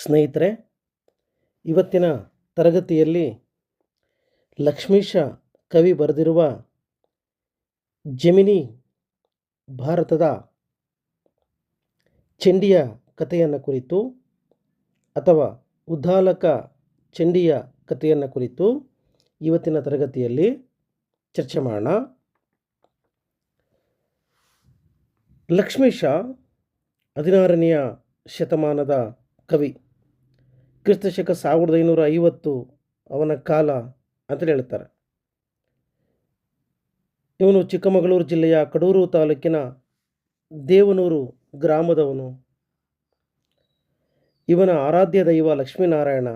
ಸ್ನೇಹಿತರೆ, ಇವತ್ತಿನ ತರಗತಿಯಲ್ಲಿ ಲಕ್ಷ್ಮೀಶ ಕವಿ ಬರೆದಿರುವ ಜೆಮಿನಿ ಭಾರತದ ಚಂಡಿಯ ಕಥೆಯನ್ನು ಕುರಿತು ಅಥವಾ ಉದ್ದಾಲಕ ಚಂಡಿಯ ಕಥೆಯನ್ನು ಕುರಿತು ಇವತ್ತಿನ ತರಗತಿಯಲ್ಲಿ ಚರ್ಚೆ ಮಾಡೋಣ. ಲಕ್ಷ್ಮೀಶ 16ನೆಯ ಶತಮಾನದ ಕವಿ. ಕ್ರಿಸ್ತಶಕ 1550 ಅವನ ಕಾಲ ಅಂತೇಳಿ ಹೇಳ್ತಾರೆ. ಇವನು ಚಿಕ್ಕಮಗಳೂರು ಜಿಲ್ಲೆಯ ಕಡೂರು ತಾಲೂಕಿನ ದೇವನೂರು ಗ್ರಾಮದವನು. ಇವನ ಆರಾಧ್ಯ ದೈವ ಲಕ್ಷ್ಮೀನಾರಾಯಣ.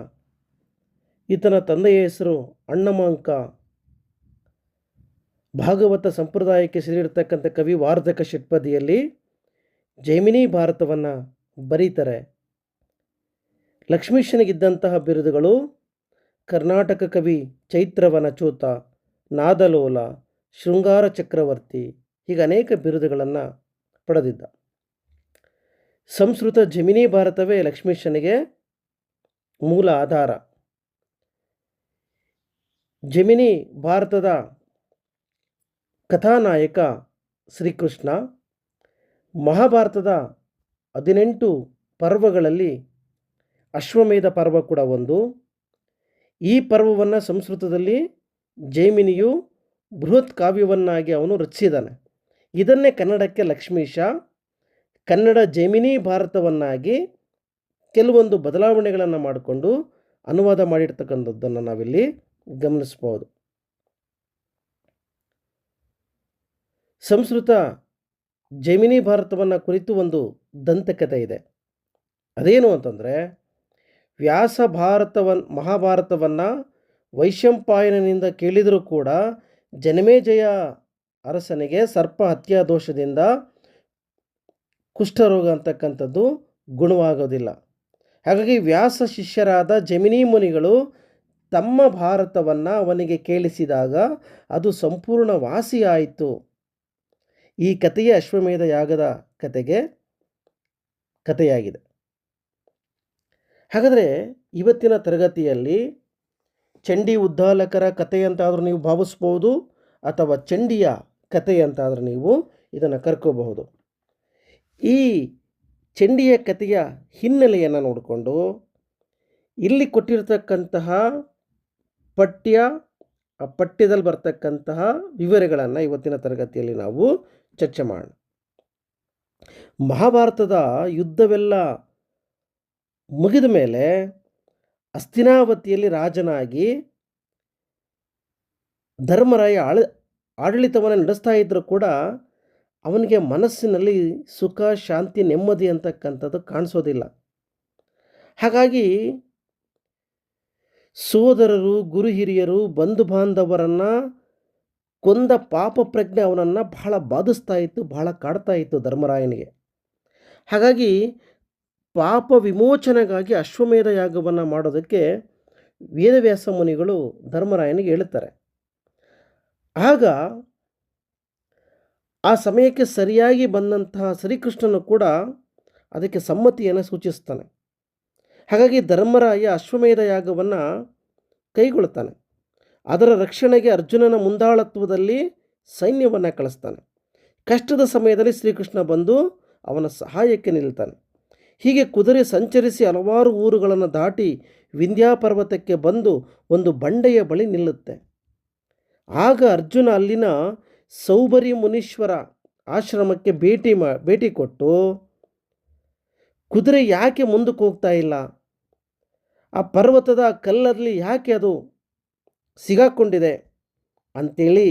ಈತನ ತಂದೆಯ ಹೆಸರು ಅಣ್ಣಮಾಂಕ. ಭಾಗವತ ಸಂಪ್ರದಾಯಕ್ಕೆ ಸೇರಿರ್ತಕ್ಕಂಥ ಕವಿ ವಾರ್ಧಕ ಷಟ್ಪದಿಯಲ್ಲಿ ಜೈಮಿನಿ ಭಾರತವನ್ನು ಬರೀತಾರೆ. ಲಕ್ಷ್ಮೀಶನಿಗಿದ್ದಂತಹ ಬಿರುದುಗಳು ಕರ್ನಾಟಕ ಕವಿ, ಚೈತ್ರವನಚೂತ, ನಾದಲೋಲ, ಶೃಂಗಾರ ಚಕ್ರವರ್ತಿ, ಹೀಗೆ ಅನೇಕ ಬಿರುದುಗಳನ್ನು ಪಡೆದಿದ್ದ. ಸಂಸ್ಕೃತ ಜೆಮಿನಿ ಭಾರತವೇ ಲಕ್ಷ್ಮೀಶನಿಗೆ ಮೂಲ ಆಧಾರ. ಜೆಮಿನಿ ಭಾರತದ ಕಥಾನಾಯಕ ಶ್ರೀಕೃಷ್ಣ. ಮಹಾಭಾರತದ 18 ಪರ್ವಗಳಲ್ಲಿ ಅಶ್ವಮೇಧ ಪರ್ವ ಕೂಡ ಒಂದು. ಈ ಪರ್ವವನ್ನು ಸಂಸ್ಕೃತದಲ್ಲಿ ಜೈಮಿನಿಯು ಬೃಹತ್ ಕಾವ್ಯವನ್ನಾಗಿ ಅವನು ರಚಿಸಿದ್ದಾನೆ. ಇದನ್ನೇ ಕನ್ನಡಕ್ಕೆ ಲಕ್ಷ್ಮೀಶ ಕನ್ನಡ ಜೈಮಿನಿ ಭಾರತವನ್ನಾಗಿ ಕೆಲವೊಂದು ಬದಲಾವಣೆಗಳನ್ನು ಮಾಡಿಕೊಂಡು ಅನುವಾದ ಮಾಡಿರ್ತಕ್ಕಂಥದ್ದನ್ನು ನಾವಿಲ್ಲಿ ಗಮನಿಸ್ಬೋದು. ಸಂಸ್ಕೃತ ಜೈಮಿನಿ ಭಾರತವನ್ನು ಕುರಿತು ಒಂದು ದಂತಕಥೆ ಇದೆ. ಅದೇನು ಅಂತಂದರೆ, ವ್ಯಾಸ ಮಹಾಭಾರತವನ್ನು ವೈಶಂಪಾಯನನಿಂದ ಕೇಳಿದರೂ ಕೂಡ ಜನಮೇಜಯ ಅರಸನಿಗೆ ಸರ್ಪ ಹತ್ಯಾ ದೋಷದಿಂದ ಕುಷ್ಠರೋಗ ಅಂತಕ್ಕಂಥದ್ದು ಗುಣವಾಗೋದಿಲ್ಲ. ಹಾಗಾಗಿ ವ್ಯಾಸ ಶಿಷ್ಯರಾದ ಜೈಮಿನಿ ಮುನಿಗಳು ತಮ್ಮ ಭಾರತವನ್ನು ಅವನಿಗೆ ಕೇಳಿಸಿದಾಗ ಅದು ಸಂಪೂರ್ಣ ವಾಸಿಯಾಯಿತು. ಈ ಕಥೆಯೇ ಅಶ್ವಮೇಧ ಯಾಗದ ಕಥೆಯಾಗಿದೆ. ಹಾಗಾದರೆ ಇವತ್ತಿನ ತರಗತಿಯಲ್ಲಿ ಚಂಡಿ ಉದ್ದಾಲಕರ ಕಥೆ ಅಂತಾದರೂ ನೀವು ಭಾವಿಸ್ಬೋದು, ಅಥವಾ ಚಂಡಿಯ ಕಥೆ ಅಂತಾದರೂ ನೀವು ಇದನ್ನು ಕರ್ಕೋಬಹುದು. ಈ ಚಂಡಿಯ ಕಥೆಯ ಹಿನ್ನೆಲೆಯನ್ನು ನೋಡಿಕೊಂಡು ಇಲ್ಲಿ ಕೊಟ್ಟಿರ್ತಕ್ಕಂತಹ ಪಠ್ಯದಲ್ಲಿ ಬರ್ತಕ್ಕಂತಹ ವಿವರಗಳನ್ನು ಇವತ್ತಿನ ತರಗತಿಯಲ್ಲಿ ನಾವು ಚರ್ಚೆ ಮಾಡೋಣ. ಮಹಾಭಾರತದ ಯುದ್ಧವೆಲ್ಲ ಮುಗಿದ ಮೇಲೆ ಹಸ್ತಿನಾವತಿಯಲ್ಲಿ ರಾಜನಾಗಿ ಧರ್ಮರಾಯ ಆಡಳಿತವನ್ನು ನಡೆಸ್ತಾ ಇದ್ದರೂ ಕೂಡ ಅವನಿಗೆ ಮನಸ್ಸಿನಲ್ಲಿ ಸುಖ, ಶಾಂತಿ, ನೆಮ್ಮದಿ ಅಂತಕ್ಕಂಥದ್ದು ಕಾಣಿಸೋದಿಲ್ಲ. ಹಾಗಾಗಿ ಸೋದರರು, ಗುರು ಹಿರಿಯರು, ಬಂಧು ಬಾಂಧವರನ್ನು ಕೊಂದ ಪಾಪ ಪ್ರಜ್ಞೆ ಅವನನ್ನು ಬಹಳ ಬಾಧಿಸ್ತಾ ಇತ್ತು, ಬಹಳ ಕಾಡ್ತಾ ಇತ್ತು ಧರ್ಮರಾಯನಿಗೆ. ಹಾಗಾಗಿ ಪಾಪ ವಿಮೋಚನೆಗಾಗಿ ಅಶ್ವಮೇಧ ಯಾಗವನ್ನು ಮಾಡೋದಕ್ಕೆ ವೇದವ್ಯಾಸ ಮುನಿಗಳು ಧರ್ಮರಾಯನಿಗೆ ಹೇಳುತ್ತಾರೆ. ಆಗ ಆ ಸಮಯಕ್ಕೆ ಸರಿಯಾಗಿ ಬಂದಂತಹ ಶ್ರೀಕೃಷ್ಣನು ಕೂಡ ಅದಕ್ಕೆ ಸಮ್ಮತಿಯನ್ನು ಸೂಚಿಸ್ತಾನೆ. ಹಾಗಾಗಿ ಧರ್ಮರಾಯ ಅಶ್ವಮೇಧ ಯಾಗವನ್ನು ಕೈಗೊಳ್ತಾನೆ. ಅದರ ರಕ್ಷಣೆಗೆ ಅರ್ಜುನನ ಮುಂದಾಳತ್ವದಲ್ಲಿ ಸೈನ್ಯವನ್ನು ಕಳಿಸ್ತಾನೆ. ಕಷ್ಟದ ಸಮಯದಲ್ಲಿ ಶ್ರೀಕೃಷ್ಣ ಬಂದು ಅವನ ಸಹಾಯಕ್ಕೆ ನಿಲ್ತಾನೆ. ಹೀಗೆ ಕುದುರೆ ಸಂಚರಿಸಿ ಹಲವಾರು ಊರುಗಳನ್ನು ದಾಟಿ ವಿಂಧ್ಯಾಪರ್ವತಕ್ಕೆ ಬಂದು ಒಂದು ಬಂಡೆಯ ಬಳಿ ನಿಲ್ಲುತ್ತೆ. ಆಗ ಅರ್ಜುನ ಅಲ್ಲಿನ ಸೌಬರಿ ಮುನೀಶ್ವರ ಆಶ್ರಮಕ್ಕೆ ಭೇಟಿ ಕೊಟ್ಟು, ಕುದುರೆ ಯಾಕೆ ಮುಂದಕ್ಕೆ ಹೋಗ್ತಾ ಇಲ್ಲ, ಆ ಪರ್ವತದ ಕಲ್ಲಲ್ಲಿ ಯಾಕೆ ಅದು ಸಿಗಾಕೊಂಡಿದೆ ಅಂಥೇಳಿ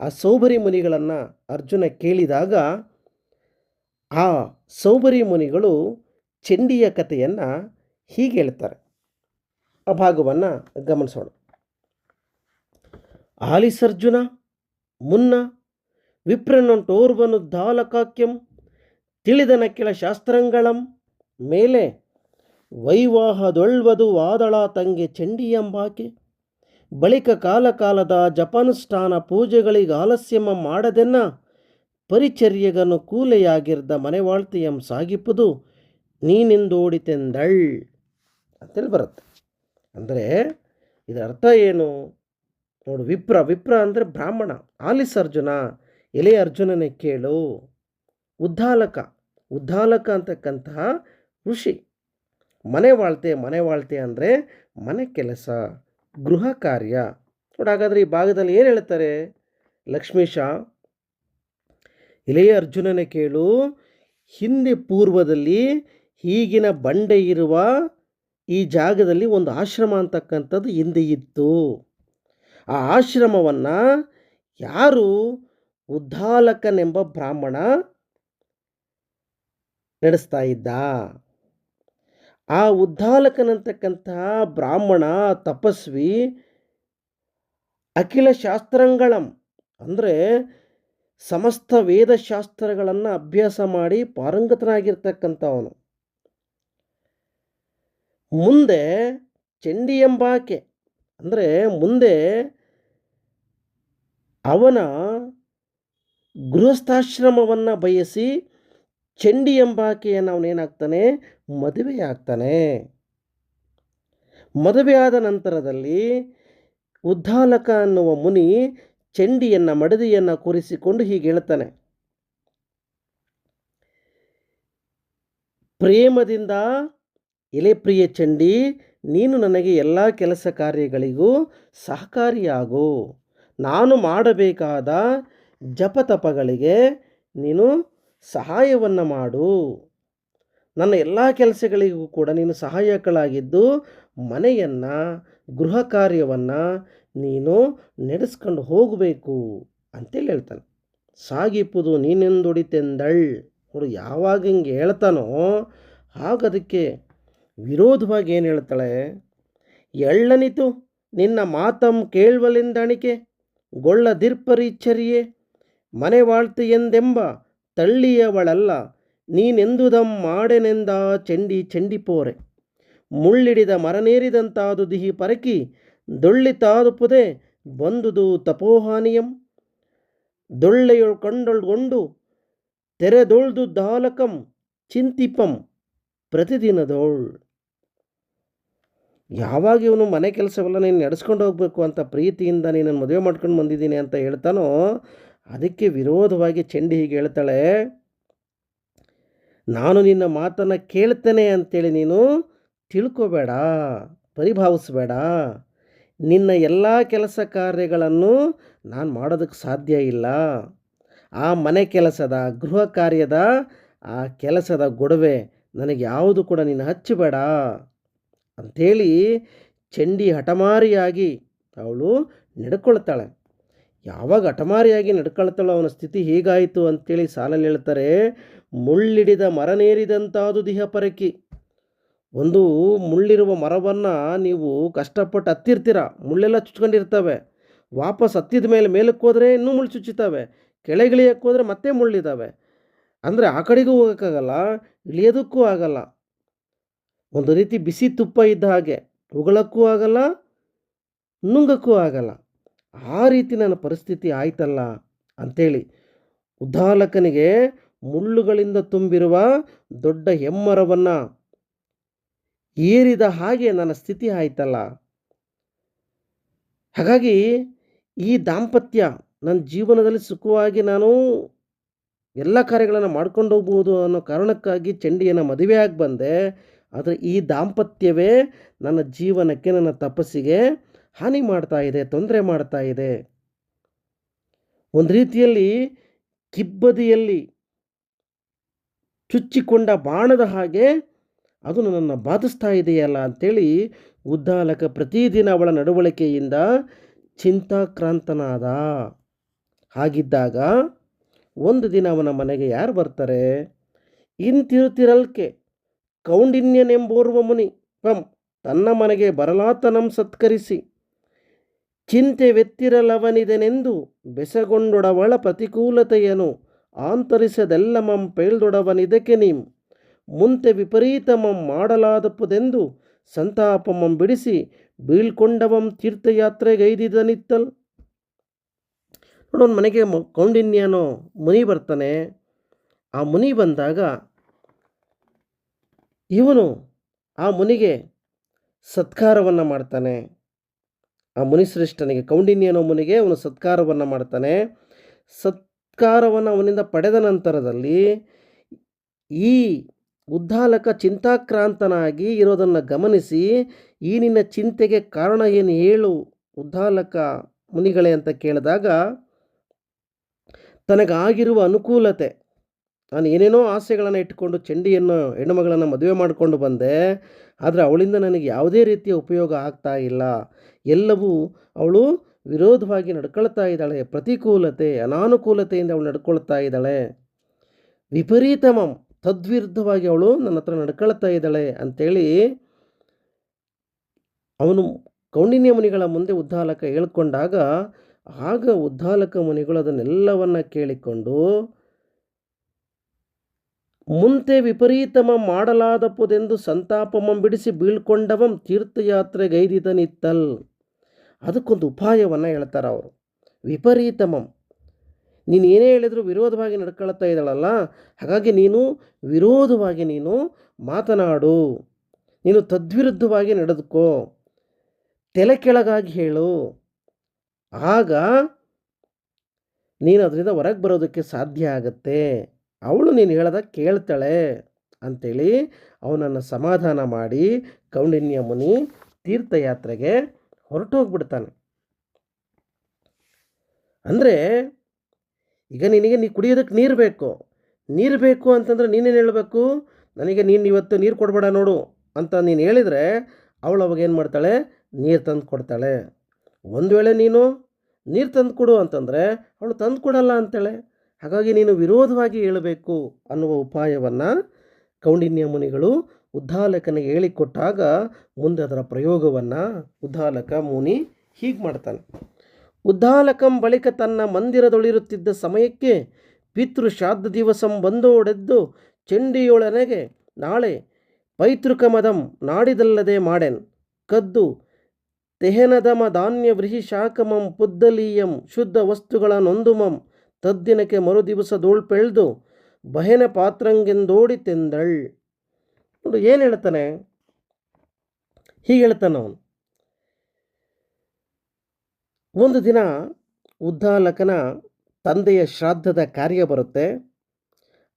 ಆ ಸೌಬರಿ ಮುನಿಗಳನ್ನು ಅರ್ಜುನ ಕೇಳಿದಾಗ ಆ ಸೌಬರಿ ಮುನಿಗಳು ಚಂಡಿಯ ಕಥೆಯನ್ನು ಹೀಗೆ ಹೇಳ್ತಾರೆ. ಆ ಭಾಗವನ್ನು ಗಮನಿಸೋಣ. ಆಲಿಸರ್ಜುನ ಮುನ್ನ ವಿಪ್ರನೊಂಟೋರ್ವನು ದಾಲಕಾಕ್ಯಂ ತಿಳಿದನ ಕೆಳ ಶಾಸ್ತ್ರಂಗಳಂ ಮೇಲೆ ವೈವಾಹದೊಳ್ವದು ವಾದಳ ತಂಗೆ ಚಂಡಿಯಂಬಾಕೆ ಬಳಿಕ ಕಾಲಕಾಲದ ಜಪಾನುಷ್ಠಾನ ಪೂಜೆಗಳಿಗೆ ಆಲಸ್ಯಮ ಮಾಡದೆನ್ನ ಪರಿಚರ್ಯಗನು ಕೂಲೆಯಾಗಿರ್ದ ಮನೆವಾಳ್ತಿಯಂ ಸಾಗಿಪುದು ನೀನೆಂದೋಡಿತೆಂದಳ್. ಅಂತೇಳಿ ಬರುತ್ತೆ. ಅಂದರೆ ಇದರ ಅರ್ಥ ಏನು? ನೋಡು, ವಿಪ್ರ ಅಂದರೆ ಬ್ರಾಹ್ಮಣ. ಆಲಿಸ್ ಅರ್ಜುನ, ಎಲೆ ಅರ್ಜುನನೇ ಕೇಳು. ಉದ್ದಾಲಕ ಅಂತಕ್ಕಂತಹ ಋಷಿ. ಮನೆ ವಾಳ್ತೆ ಅಂದರೆ ಮನೆ ಕೆಲಸ, ಗೃಹ ಕಾರ್ಯ. ನೋಡಿ, ಹಾಗಾದರೆ ಈ ಭಾಗದಲ್ಲಿ ಏನು ಹೇಳ್ತಾರೆ ಲಕ್ಷ್ಮೀಶ? ಎಲೆಯ ಅರ್ಜುನನೇ ಕೇಳು, ಹಿಂದೆ ಪೂರ್ವದಲ್ಲಿ ಈಗಿನ ಬಂಡೆ ಇರುವ ಈ ಜಾಗದಲ್ಲಿ ಒಂದು ಆಶ್ರಮ ಅಂತಕ್ಕಂಥದ್ದು ಹಿಂದೆ ಇತ್ತು. ಆ ಆಶ್ರಮವನ್ನು ಯಾರು? ಉದ್ದಾಲಕನೆಂಬ ಬ್ರಾಹ್ಮಣ ನಡೆಸ್ತಾ ಇದ್ದ. ಆ ಉದ್ದಾಲಕನಂತಕ್ಕಂತಹ ಬ್ರಾಹ್ಮಣ ತಪಸ್ವಿ, ಅಖಿಲ ಶಾಸ್ತ್ರಂಗಳಂ ಅಂದರೆ ಸಮಸ್ತ ವೇದಶಾಸ್ತ್ರಗಳನ್ನು ಅಭ್ಯಾಸ ಮಾಡಿ ಪಾರಂಗತನಾಗಿರ್ತಕ್ಕಂಥವನು. ಮುಂದೆ ಚಂಡಿ ಎಂಬಾಕೆ ಅಂದರೆ ಮುಂದೆ ಅವನ ಗೃಹಸ್ಥಾಶ್ರಮವನ್ನು ಬಯಸಿ ಚಂಡಿ ಎಂಬಾಕೆಯನ್ನು ಅವನೇನಾಗ್ತಾನೆ? ಮದುವೆಯಾಗ್ತಾನೆ. ಮದುವೆಯಾದ ನಂತರದಲ್ಲಿ ಉದ್ದಾಲಕ ಅನ್ನುವ ಮುನಿ ಚಂಡಿಯನ್ನು, ಮಡದಿಯನ್ನು ಕೂರಿಸಿಕೊಂಡು ಹೀಗೆ ಹೇಳ್ತಾನೆ, ಪ್ರೇಮದಿಂದ ಎಲೆ ಪ್ರಿಯ ಚಂಡಿ, ನೀನು ನನಗೆ ಎಲ್ಲ ಕೆಲಸ ಕಾರ್ಯಗಳಿಗೂ ಸಹಕಾರಿಯಾಗು. ನಾನು ಮಾಡಬೇಕಾದ ಜಪತಪಗಳಿಗೆ ನೀನು ಸಹಾಯವನ್ನು ಮಾಡು. ನನ್ನ ಎಲ್ಲ ಕೆಲಸಗಳಿಗೂ ಕೂಡ ನೀನು ಸಹಾಯಕಳಾಗಿದ್ದು ಮನೆಯನ್ನು, ಗೃಹ ಕಾರ್ಯವನ್ನು ನೀನು ನಡೆಸ್ಕೊಂಡು ಹೋಗಬೇಕು ಅಂತೇಳಿ ಹೇಳ್ತಾನೆ. ಸಾಗಿಪ್ಪುದು ನೀನೆಂದುಡಿತೆಂದಳ್. ನೋಡು, ಯಾವಾಗ ಹಿಂಗೆ ಹೇಳ್ತಾನೋ ಹಾಗದಕ್ಕೆ ವಿರೋಧವಾಗಿ ಏನು ಹೇಳ್ತಾಳೆ? ಎಳ್ಳನಿತು ನಿನ್ನ ಮಾತಂ ಕೇಳ್ವಲೆಂದಣಿಕೆ ಗೊಳ್ಳದಿರ್ಪರಿಚ್ಚರಿಯೇ ಮನೆ ವಾಳ್ತು ಎಂದೆಂಬ ತಳ್ಳಿಯವಳಲ್ಲ ನೀನೆಂದುದಂ ಮಾಡೆನೆಂದ ಚಂಡಿಪೋರೆ ಮುಳ್ಳಿಡಿದ ಮರನೇರಿದಂತಾದು ದಿಹಿ ಪರಕಿ ದೊಳ್ಳಿತಾದುಪುದೆ ಬಂದುದು ತಪೋಹಾನಿಯಂ ದೊಳ್ಳೆಯೊಳ್ ಕೊಂಡೊಳ್ಗೊಂಡು ತೆರೆದೊಳ್ದು ದಾಲಕಂ ಚಿಂತಿಪಂ ಪ್ರತಿದಿನದೋಳ್. ಯಾವಾಗ ಇವನು ಮನೆ ಕೆಲಸವೆಲ್ಲ ನೀನು ನಡೆಸ್ಕೊಂಡು ಹೋಗಬೇಕು ಅಂತ ಪ್ರೀತಿಯಿಂದ ನೀನು ಮದುವೆ ಮಾಡ್ಕೊಂಡು ಬಂದಿದ್ದೀನಿ ಅಂತ ಹೇಳ್ತಾನೋ ಅದಕ್ಕೆ ವಿರೋಧವಾಗಿ ಚಂಡಿ ಹೀಗೆ ಹೇಳ್ತಾಳೆ, ನಾನು ನಿನ್ನ ಮಾತನ್ನು ಕೇಳ್ತೇನೆ ಅಂತೇಳಿ ನೀನು ತಿಳ್ಕೋಬೇಡ, ಪರಿಭಾವಿಸಬೇಡ. ನಿನ್ನ ಎಲ್ಲ ಕೆಲಸ ಕಾರ್ಯಗಳನ್ನು ನಾನು ಮಾಡೋದಕ್ಕೆ ಸಾಧ್ಯ ಇಲ್ಲ. ಆ ಮನೆ ಕೆಲಸದ, ಗೃಹ ಕಾರ್ಯದ ಆ ಕೆಲಸದ ಗೊಡವೆ ನನಗೆ ಯಾವುದು ಕೂಡ ನೀನು ಹಚ್ಚಬೇಡ ಅಂಥೇಳಿ ಚಂಡಿ ಹಠಮಾರಿಯಾಗಿ ಅವಳು ನಡ್ಕೊಳ್ತಾಳೆ. ಯಾವಾಗ ಹಠಮಾರಿಯಾಗಿ ನಡ್ಕೊಳ್ತಾಳೋ ಅವನ ಸ್ಥಿತಿ ಹೀಗಾಯಿತು ಅಂಥೇಳಿ ಸಾಲಲ್ಲಿ ಹೇಳ್ತಾರೆ, ಮುಳ್ಳಿಡಿದ ಮರನೇರಿದಂತಾದು ದಿಹ ಪರಕಿ. ಒಂದು ಮುಳ್ಳಿರುವ ಮರವನ್ನು ನೀವು ಕಷ್ಟಪಟ್ಟು ಹತ್ತಿರ್ತೀರ, ಮುಳ್ಳೆಲ್ಲ ಚುಚ್ಕೊಂಡಿರ್ತವೆ. ವಾಪಸ್ ಹತ್ತಿದ ಮೇಲೆ ಮೇಲಕ್ಕೆ ಹೋದರೆ ಇನ್ನೂ ಮುಳ್ಳು ಚುಚ್ಚುತ್ತವೆ, ಕೆಳಗಿಳಿಯಕ್ಕೆ ಹೋದರೆ ಮತ್ತೆ ಮುಳ್ಳಿದ್ದಾವೆ. ಅಂದರೆ ಆ ಕಡೆಗೂ ಹೋಗೋಕ್ಕಾಗಲ್ಲ, ಇಳಿಯೋದಕ್ಕೂ ಆಗಲ್ಲ. ಒಂದು ರೀತಿ ಬಿಸಿ ತುಪ್ಪ ಇದ್ದ ಹಾಗೆ, ಉಗಳಕ್ಕೂ ಆಗಲ್ಲ, ನುಂಗಕ್ಕೂ ಆಗಲ್ಲ. ಆ ರೀತಿ ನನ್ನ ಪರಿಸ್ಥಿತಿ ಆಯ್ತಲ್ಲ ಅಂಥೇಳಿ ಉದ್ದಾಲಕನಿಗೆ ಮುಳ್ಳುಗಳಿಂದ ತುಂಬಿರುವ ದೊಡ್ಡ ಹೆಮ್ಮರವನ್ನು ಏರಿದ ಹಾಗೆ ನನ್ನ ಸ್ಥಿತಿ ಆಯ್ತಲ್ಲ. ಹಾಗಾಗಿ ಈ ದಾಂಪತ್ಯ ನನ್ನ ಜೀವನದಲ್ಲಿ ಸುಖವಾಗಿ ನಾನು ಎಲ್ಲ ಕಾರ್ಯಗಳನ್ನು ಮಾಡ್ಕೊಂಡು ಹೋಗ್ಬೋದು ಅನ್ನೋ ಕಾರಣಕ್ಕಾಗಿ ಚಂಡಿಯನ್ನು ಮದುವೆಯಾಗಿ ಬಂದೆ. ಆದರೆ ಈ ದಾಂಪತ್ಯವೇ ನನ್ನ ಜೀವನಕ್ಕೆ, ನನ್ನ ತಪಸ್ಸಿಗೆ ಹಾನಿ ಮಾಡ್ತಾ ಇದೆ, ತೊಂದರೆ ಮಾಡ್ತಾ ಇದೆ. ಒಂದು ರೀತಿಯಲ್ಲಿ ಕಿಬ್ಬದಿಯಲ್ಲಿ ಚುಚ್ಚಿಕೊಂಡ ಬಾಣದ ಹಾಗೆ ಅದು ನನ್ನನ್ನು ಬಾಧಿಸ್ತಾ ಇದೆಯಲ್ಲ ಅಂಥೇಳಿ ಉದ್ದಾಲಕ ಪ್ರತಿದಿನ ಅವಳ ನಡವಳಿಕೆಯಿಂದ ಚಿಂತಾಕ್ರಾಂತನಾದ. ಹಾಗಿದ್ದಾಗ ಒಂದು ದಿನ ಅವನ ಮನೆಗೆ ಯಾರು ಬರ್ತಾರೆ? ಇಂತಿರುತ್ತಿರಲ್ಕೆ ಕೌಂಡಿನ್ಯನೆಂಬೋರ್ವ ಮುನಿ ತನ್ನ ಮನೆಗೆ ಬರಲಾತನಂ ಸತ್ಕರಿಸಿ ಚಿಂತೆ ವೆತ್ತಿರಲವನಿದೆನೆಂದು ಬೆಸಗೊಂಡೊಡವಳ ಪ್ರತಿಕೂಲತೆಯನು ಆಂತರಿಸದೆಲ್ಲಮಂ ಪೇಳ್ದೊಡವನಿದಕ್ಕೆ ನೀಂ ಮುಂತೆ ವಿಪರೀತಮಂ ಮಾಡಲಾದಪ್ಪದೆಂದು ಸಂತಾಪಮಂ ಬಿಡಿಸಿ ಬೀಳ್ಕೊಂಡವಂ ತೀರ್ಥಯಾತ್ರೆಗೈದಿದನಿತ್ತಲ್. ನೋಡೋನ್ ಮನೆಗೆ ಕೌಂಡಿನ್ಯನೋ ಮುನಿ ಬರ್ತಾನೆ. ಆ ಮುನಿ ಬಂದಾಗ ಇವನು ಆ ಮುನಿಗೆ ಸತ್ಕಾರವನ್ನು ಮಾಡ್ತಾನೆ. ಆ ಮುನಿಶ್ರೇಷ್ಠನಿಗೆ, ಕೌಂಡಿನ್ಯ ಅನ್ನೋ ಮುನಿಗೆ ಅವನು ಸತ್ಕಾರವನ್ನು ಮಾಡ್ತಾನೆ. ಸತ್ಕಾರವನ್ನು ಅವನಿಂದ ಪಡೆದ ನಂತರದಲ್ಲಿ ಈ ಉದ್ಧಾಲಕ ಚಿಂತಾಕ್ರಾಂತನಾಗಿ ಇರೋದನ್ನು ಗಮನಿಸಿ, ಈ ನಿನ್ನ ಚಿಂತೆಗೆ ಕಾರಣ ಏನು ಹೇಳು ಉದ್ಧಾಲಕ ಮುನಿಗಳೇ ಅಂತ ಕೇಳಿದಾಗ, ತನಗಾಗಿರುವ ಅನುಕೂಲತೆ, ನಾನು ಏನೇನೋ ಆಸೆಗಳನ್ನು ಇಟ್ಟುಕೊಂಡು ಚಂಡಿಯನ್ನು ಹೆಣ್ಣುಮಗಳನ್ನು ಮದುವೆ ಮಾಡಿಕೊಂಡು ಬಂದೆ, ಆದರೆ ಅವಳಿಂದ ನನಗೆ ಯಾವುದೇ ರೀತಿಯ ಉಪಯೋಗ ಆಗ್ತಾ ಇಲ್ಲ. ಎಲ್ಲವೂ ಅವಳು ವಿರೋಧವಾಗಿ ನಡ್ಕೊಳ್ತಾ ಇದ್ದಾಳೆ. ಪ್ರತಿಕೂಲತೆ, ಅನಾನುಕೂಲತೆಯಿಂದ ಅವಳು ನಡ್ಕೊಳ್ತಾ ಇದ್ದಾಳೆ. ವಿಪರೀತಮಂ, ತದ್ವಿರುದ್ಧವಾಗಿ ಅವಳು ನನ್ನ ಹತ್ರ ನಡ್ಕೊಳ್ತಾ ಇದ್ದಾಳೆ ಅಂಥೇಳಿ ಅವನು ಕೌಂಡಿನ್ಯ ಮುನಿಗಳ ಮುಂದೆ ಉದ್ಧಾಲಕ ಹೇಳ್ಕೊಂಡಾಗ, ಆಗ ಉದ್ಧಾಲಕ ಮುನಿಗಳು ಅದನ್ನೆಲ್ಲವನ್ನ ಕೇಳಿಕೊಂಡು, ಮುಂತೆ ವಿಪರೀತಮ ಮಾಡಲಾದಪ್ಪುದೆಂದು ಸಂತಾಪಮಂ ಬಿಡಿಸಿ ಬೀಳ್ಕೊಂಡವಂ ತೀರ್ಥಯಾತ್ರೆಗೈದಿದನಿತ್ತಲ್. ಅದಕ್ಕೊಂದು ಉಪಾಯವನ್ನು ಹೇಳ್ತಾರೆ ಅವರು. ವಿಪರೀತಮಂ, ನೀನು ಏನೇ ಹೇಳಿದ್ರು ವಿರೋಧವಾಗಿ ನಡ್ಕೊಳ್ತಾ ಇದ್ದಾಳಲ್ಲ, ಹಾಗಾಗಿ ನೀನು ವಿರೋಧವಾಗಿ ನೀನು ಮಾತನಾಡು, ನೀನು ತದ್ವಿರುದ್ಧವಾಗಿ ನಡೆದುಕೋ, ತಲೆ ಕೆಳಗಾಗಿ ಹೇಳು, ಆಗ ನೀನು ಅದರಿಂದ ಹೊರಗೆ ಬರೋದಕ್ಕೆ ಸಾಧ್ಯ ಆಗತ್ತೆ. ಅವಳು ನೀನು ಹೇಳ್ದ ಕೇಳ್ತಾಳೆ ಅಂಥೇಳಿ ಅವನನ್ನು ಸಮಾಧಾನ ಮಾಡಿ ಕೌಂಡಿನ್ಯ ಮುನಿ ತೀರ್ಥಯಾತ್ರೆಗೆ ಹೊರಟೋಗ್ಬಿಡ್ತಾನೆ. ಅಂದರೆ ಈಗ ನಿನಗೆ ಕುಡಿಯೋದಕ್ಕೆ ನೀರು ಬೇಕು. ನೀರು ಬೇಕು ಅಂತಂದರೆ ನೀನೇನು ಹೇಳಬೇಕು, ನನಗೆ ನೀನು ಇವತ್ತು ನೀರು ಕೊಡಬೇಡ ನೋಡು ಅಂತ ನೀನು ಹೇಳಿದರೆ, ಅವಳು ಅವಾಗೇನು ಮಾಡ್ತಾಳೆ, ನೀರು ತಂದು ಕೊಡ್ತಾಳೆ. ಒಂದು ವೇಳೆ ನೀನು ನೀರು ತಂದು ಕೊಡು ಅಂತಂದರೆ ಅವಳು ತಂದು ಕೊಡಲ್ಲ ಅಂತಾಳೆ. ಹಾಗಾಗಿ ನೀನು ವಿರೋಧವಾಗಿ ಹೇಳಬೇಕು ಅನ್ನುವ ಉಪಾಯವನ್ನು ಕೌಂಡಿನ್ಯ ಮುನಿಗಳು ಉದ್ಧಾಲಕನಿಗೆ ಹೇಳಿಕೊಟ್ಟಾಗ, ಮುಂದೆ ಅದರ ಪ್ರಯೋಗವನ್ನು ಉದ್ಧಾಲಕ ಮುನಿ ಹೀಗೆ ಮಾಡ್ತಾನೆ. ಉದ್ಧಾಲಕಂ ಬಳಿಕ ತನ್ನ ಮಂದಿರದೊಳಿರುತ್ತಿದ್ದ ಸಮಯಕ್ಕೆ ಪಿತೃ ಶ್ರಾದ್ದ ದಿವಸಂ ಬಂದೋಡೆದ್ದು ಚಂಡಿಯೊಳನೆಗೆ ನಾಳೆ ಪೈತೃಕಮದಂ ನಾಡಿದಲ್ಲದೆ ಮಾಡೆನ್ ಕದ್ದು ತೆಹೆನದಮ ಧಾನ್ಯ ವ್ರೀಹಿ ಶಾಕಮಂ ಪುದ್ದಲೀಯಂ ಶುದ್ಧ ವಸ್ತುಗಳ ನೊಂದುಮಂ ತದ್ದಿನಕ್ಕೆ ಮರುದಿವಸ ಧೂಳ್ಪೆಳ್ದು ಬಹೆನ ಪಾತ್ರಂಗೆಂದೋಡಿ ತೆಂದಳ್. ನೋಡು ಏನು ಹೇಳ್ತಾನೆ, ಹೀಗೆ ಹೇಳ್ತಾನೆ ಅವನು. ಒಂದು ದಿನ ಉದ್ಧಾಲಕನ ತಂದೆಯ ಶ್ರಾದ್ದದ ಕಾರ್ಯ ಬರುತ್ತೆ.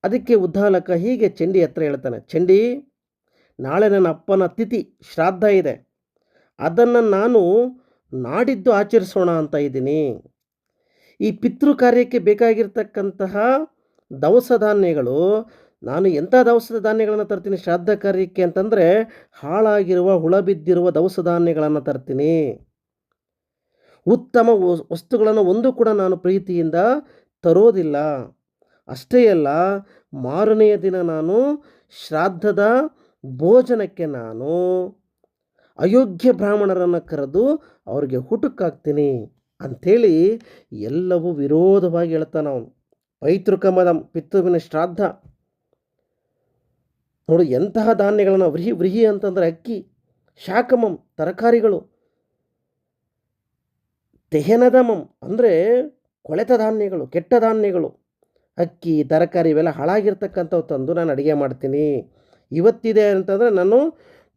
ಅದಕ್ಕೆ ಉದ್ಧಾಲಕ ಹೀಗೆ ಚಂಡಿ ಹತ್ರ ಹೇಳ್ತಾನೆ, ಚಂಡಿ, ನಾಳೆ ನನ್ನ ಅಪ್ಪನ ತಿಥಿ ಶ್ರಾದ್ದ ಇದೆ, ಅದನ್ನು ನಾನು ನಾಡಿದ್ದು ಆಚರಿಸೋಣ ಅಂತ ಇದ್ದೀನಿ. ಈ ಪಿತೃ ಕಾರ್ಯಕ್ಕೆ ಬೇಕಾಗಿರ್ತಕ್ಕಂತಹ ದವಸ ಧಾನ್ಯಗಳು, ನಾನು ಎಂಥ ದವಸ ಧಾನ್ಯಗಳನ್ನು ತರ್ತೀನಿ ಶ್ರಾದ್ದ ಕಾರ್ಯಕ್ಕೆ ಅಂತಂದರೆ, ಹಾಳಾಗಿರುವ ಹುಳ ಬಿದ್ದಿರುವ ದವಸ ಧಾನ್ಯಗಳನ್ನು ತರ್ತೀನಿ. ಉತ್ತಮ ವಸ್ತುಗಳನ್ನು ಒಂದು ಕೂಡ ನಾನು ಪ್ರೀತಿಯಿಂದ ತರೋದಿಲ್ಲ. ಅಷ್ಟೇ ಅಲ್ಲ, ಮಾರನೆಯ ದಿನ ನಾನು ಶ್ರಾದ್ದದ ಭೋಜನಕ್ಕೆ ನಾನು ಅಯೋಗ್ಯ ಬ್ರಾಹ್ಮಣರನ್ನು ಕರೆದು ಅವ್ರಿಗೆ ಊಟಕ್ಕಾಗ್ತೀನಿ ಅಂಥೇಳಿ ಎಲ್ಲವೂ ವಿರೋಧವಾಗಿ ಹೇಳ್ತಾನೆ ಅವನು. ಪೈತೃಕಮದ ಪಿತೃವಿನ ಶ್ರಾದ್ದ ನೋಡು, ಎಂತಹ ಧಾನ್ಯಗಳನ್ನು, ವ್ರೀಹಿ ವ್ರೀಹಿ ಅಂತಂದರೆ ಅಕ್ಕಿ, ಶಾಕಮಂ ತರಕಾರಿಗಳು, ತೆಹೆನದಮಂ ಅಂದರೆ ಕೊಳೆತ ಧಾನ್ಯಗಳು, ಕೆಟ್ಟ ಧಾನ್ಯಗಳು, ಅಕ್ಕಿ ತರಕಾರಿ ಇವೆಲ್ಲ ಹಾಳಾಗಿರ್ತಕ್ಕಂಥವು ತಂದು ನಾನು ಅಡುಗೆ ಮಾಡ್ತೀನಿ. ಇವತ್ತಿದೆ ಅಂತಂದರೆ ನಾನು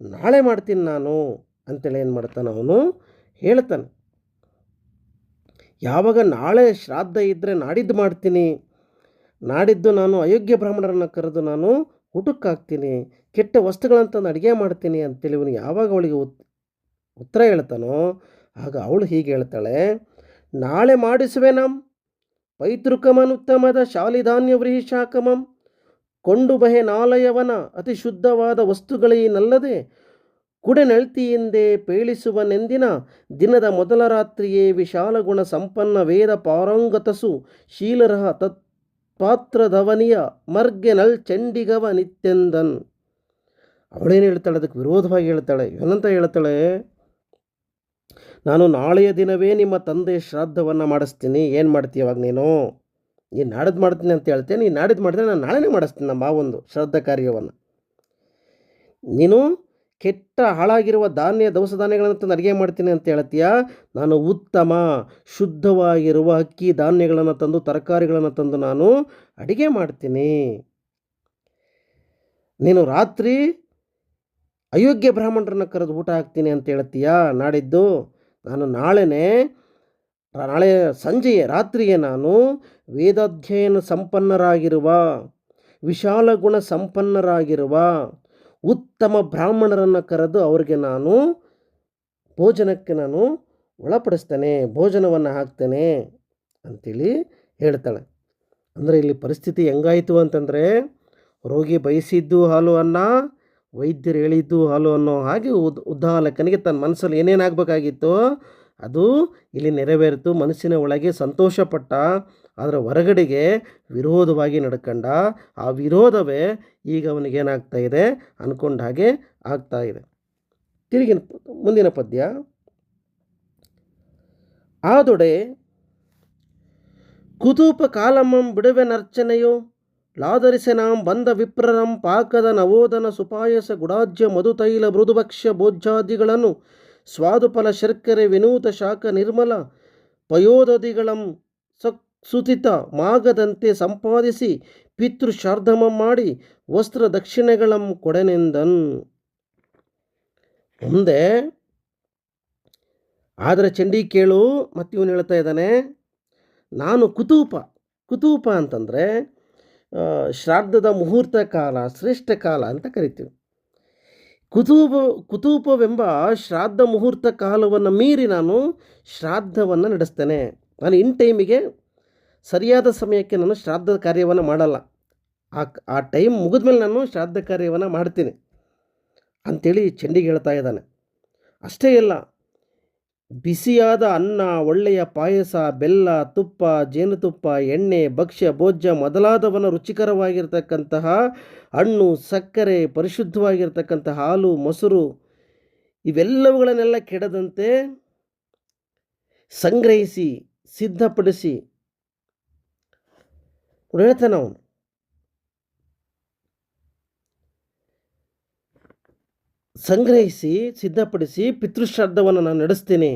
ನಾಳೆ ಮಾಡ್ತೀನಿ ನಾನು ಅಂತೇಳಿ ಏನು ಮಾಡ್ತಾನೆ ಅವನು ಹೇಳ್ತಾನೆ. ಯಾವಾಗ ನಾಳೆ ಶ್ರಾದ್ದ ಇದ್ದರೆ ನಾಡಿದ್ದು ಮಾಡ್ತೀನಿ, ನಾಡಿದ್ದು ನಾನು ಅಯೋಗ್ಯ ಬ್ರಾಹ್ಮಣರನ್ನು ಕರೆದು ನಾನು ಊಟಕ್ಕಾಗ್ತೀನಿ, ಕೆಟ್ಟ ವಸ್ತುಗಳಂತಂದು ಅಡುಗೆ ಮಾಡ್ತೀನಿ ಅಂತೇಳಿ ಇವನು ಯಾವಾಗ ಅವಳಿಗೆ ಉತ್ತರ ಹೇಳ್ತಾನೋ, ಆಗ ಅವಳು ಹೀಗೆ ಹೇಳ್ತಾಳೆ, ನಾಳೆ ಮಾಡಿಸುವೆನಂ ಪೈತೃಕಮನುತ್ತಮದ ಶಾಲಿಧಾನ್ಯ ವ್ರೀಹಿ ಶಾಕಮಂ ಕೊಂಡು ಬಹೆ ನಾಲಯವನ ಅತಿ ಶುದ್ಧವಾದ ವಸ್ತುಗಳೇನಲ್ಲದೆ ಕುಡೆನಳ್ತಿಯಿಂದೇ ಪೇಳಿಸುವನೆಂದಿನ ದಿನದ ಮೊದಲ ರಾತ್ರಿಯೇ ವಿಶಾಲ ಗುಣ ಸಂಪನ್ನ ವೇದ ಪಾರಂಗತಸು ಶೀಲರಹ ತತ್ಪಾತ್ರಧವನಿಯ ಮರ್ಗೆನಳ್ ಚಂಡಿಗವ ನಿತ್ಯಂದನ್. ಅವಳೇನು ಹೇಳ್ತಾಳೆ, ಅದಕ್ಕೆ ವಿರೋಧವಾಗಿ ಹೇಳ್ತಾಳೆ. ಏನಂತ ಹೇಳ್ತಾಳೆ, ನಾನು ನಾಳೆಯ ದಿನವೇ ನಿಮ್ಮ ತಂದೆ ಶ್ರಾದ್ದವನ್ನು ಮಾಡಿಸ್ತೀನಿ. ಏನು ಮಾಡ್ತೀಯ ಅವಾಗ ನೀನು ನಾಡಿದ್ದು ಮಾಡ್ತೀನಿ ಅಂತ ಹೇಳ್ತೇನೆ. ನೀನು ನಾಡಿದ್ದು ಮಾಡಿದ್ರೆ ನಾನು ನಾಳೆನೇ ಮಾಡಿಸ್ತೀನಿ ನಮ್ಮ ಮಾವೊಂದು ಶ್ರಾದ್ದ ಕಾರ್ಯವನ್ನು. ನೀನು ಕೆಟ್ಟ ಹಾಳಾಗಿರುವ ದವಸ ಧಾನ್ಯಗಳನ್ನು ತಂದು ಅಡುಗೆ ಮಾಡ್ತೀನಿ ಅಂತ ಹೇಳ್ತೀಯ. ನಾನು ಉತ್ತಮ ಶುದ್ಧವಾಗಿರುವ ಅಕ್ಕಿ ಧಾನ್ಯಗಳನ್ನು ತಂದು ತರಕಾರಿಗಳನ್ನು ತಂದು ನಾನು ಅಡುಗೆ ಮಾಡ್ತೀನಿ. ನೀನು ರಾತ್ರಿ ಅಯೋಗ್ಯ ಬ್ರಾಹ್ಮಣರನ್ನು ಕರೆದು ಊಟ ಹಾಕ್ತೀನಿ ಅಂತ ಹೇಳ್ತೀಯಾ ನಾಡಿದ್ದು? ನಾನು ನಾಳೆ ಸಂಜೆಯೇ ರಾತ್ರಿಯೇ ನಾನು ವೇದಾಧ್ಯಯನ ಸಂಪನ್ನರಾಗಿರುವ, ವಿಶಾಲ ಗುಣ ಸಂಪನ್ನರಾಗಿರುವ ಉತ್ತಮ ಬ್ರಾಹ್ಮಣರನ್ನು ಕರೆದು ಅವರಿಗೆ ನಾನು ಭೋಜನಕ್ಕೆ ನಾನು ಒಳಪಡಿಸ್ತೇನೆ, ಭೋಜನವನ್ನು ಹಾಕ್ತೇನೆ ಅಂಥೇಳಿ ಹೇಳ್ತಾಳೆ. ಅಂದರೆ ಇಲ್ಲಿ ಪರಿಸ್ಥಿತಿ ಹೆಂಗಾಯಿತು ಅಂತಂದರೆ, ರೋಗಿ ಬಯಸಿದ್ದು ಹಾಲು ಅನ್ನ, ವೈದ್ಯರು ಹೇಳಿದ್ದು ಹಾಲು ಅನ್ನೋ ಹಾಗೆ ಉದ್ದಾಲಕನಿಗೆ ತನ್ನ ಮನಸ್ಸಲ್ಲಿ ಏನೇನಾಗಬೇಕಾಗಿತ್ತು ಅದು ಇಲ್ಲಿ ನೆರವೇರಿತು. ಮನಸ್ಸಿನ ಒಳಗೆ ಸಂತೋಷಪಟ್ಟ, ಅದರ ಹೊರಗಡೆಗೆ ವಿರೋಧವಾಗಿ ನಡ್ಕಂಡ. ಆ ವಿರೋಧವೇ ಈಗ ಅವನಿಗೇನಾಗ್ತಾ ಇದೆ ಅಂದ್ಕೊಂಡ ಹಾಗೆ ಆಗ್ತಾ ಇದೆ. ತಿರುಗಿ ಮುಂದಿನ ಪದ್ಯ. ಆದೊಡೆ ಕುತೂಪ ಕಾಲಮಂ ಬಿಡುವೆ ನರ್ಚನೆಯೋ ಲಾದರಿಸೆ ನಾಂ ಬಂದ ವಿಪ್ರರಂ ಪಾಕದ ನವೋದನ ಸುಪಾಯಸ ಗುಡಾಜ್ಯ ಮಧುತೈಲ ಮೃದುಭಕ್ಷ್ಯ ಭೋಜ್ಯಾದಿಗಳನ್ನು ಸ್ವಾದುಫಲ ಶರ್ಕರೆ ವಿನೂತ ಶಾಖ ನಿರ್ಮಲ ಪಯೋದದಿಗಳಂ ಸುತಿತ ಮಾಗದಂತೆ ಸಂಪಾದಿಸಿ ಪಿತೃ ಶಾರ್ಧಮ ಮಾಡಿ ವಸ್ತ್ರ ದಕ್ಷಿಣೆಗಳಂ ಕೊಡೆನೆಂದನ್. ಮುಂದೆ ಆದರೆ ಚಂಡಿ ಕೇಳು, ಮತ್ತೆ ಇವನು ಹೇಳ್ತಾ ಇದ್ದಾನೆ, ನಾನು ಕುತೂಪ ಅಂತಂದರೆ ಶ್ರಾದ್ದದ ಮುಹೂರ್ತ ಕಾಲ, ಶ್ರೇಷ್ಠ ಕಾಲ ಅಂತ ಕರಿತೀವಿ. ಕುತೂಪವೆಂಬ ಶ್ರಾದ್ದ ಮುಹೂರ್ತ ಕಾಲವನ್ನು ಮೀರಿ ನಾನು ಶ್ರಾದ್ದವನ್ನು ನಡೆಸ್ತೇನೆ. ನಾನು ಇನ್ ಟೈಮಿಗೆ ಸರಿಯಾದ ಸಮಯಕ್ಕೆ ನಾನು ಶ್ರಾದ್ದದ ಕಾರ್ಯವನ್ನು ಮಾಡಲ್ಲ. ಆ ಟೈಮ್ ಮುಗಿದ್ಮೇಲೆ ನಾನು ಶ್ರಾದ್ದ ಕಾರ್ಯವನ್ನು ಮಾಡ್ತೀನಿ ಅಂಥೇಳಿ ಚಂಡಿಗೆ ಹೇಳ್ತಾ ಇದ್ದಾನೆ. ಅಷ್ಟೇ ಅಲ್ಲ, ಬಿಸಿಯಾದ ಅನ್ನ, ಒಳ್ಳೆಯ ಪಾಯಸ, ಬೆಲ್ಲ, ತುಪ್ಪ, ಜೇನುತುಪ್ಪ, ಎಣ್ಣೆ, ಭಕ್ಷ್ಯ, ಭೋಜ್ಯ ಮೊದಲಾದವನ್ನು ರುಚಿಕರವಾಗಿರ್ತಕ್ಕಂತಹ ಹಣ್ಣು, ಸಕ್ಕರೆ, ಪರಿಶುದ್ಧವಾಗಿರ್ತಕ್ಕಂಥ ಹಾಲು, ಮೊಸರು ಇವೆಲ್ಲವುಗಳನ್ನೆಲ್ಲ ಕೆಡದಂತೆ ಸಂಗ್ರಹಿಸಿ ಸಿದ್ಧಪಡಿಸಿ ಹೇಳ್ತಾನೆ ಅವನು. ಸಂಗ್ರಹಿಸಿ ಸಿದ್ಧಪಡಿಸಿ ಪಿತೃಶ್ರಾದ್ದವನ್ನು ನಾನು ನಡೆಸ್ತೀನಿ.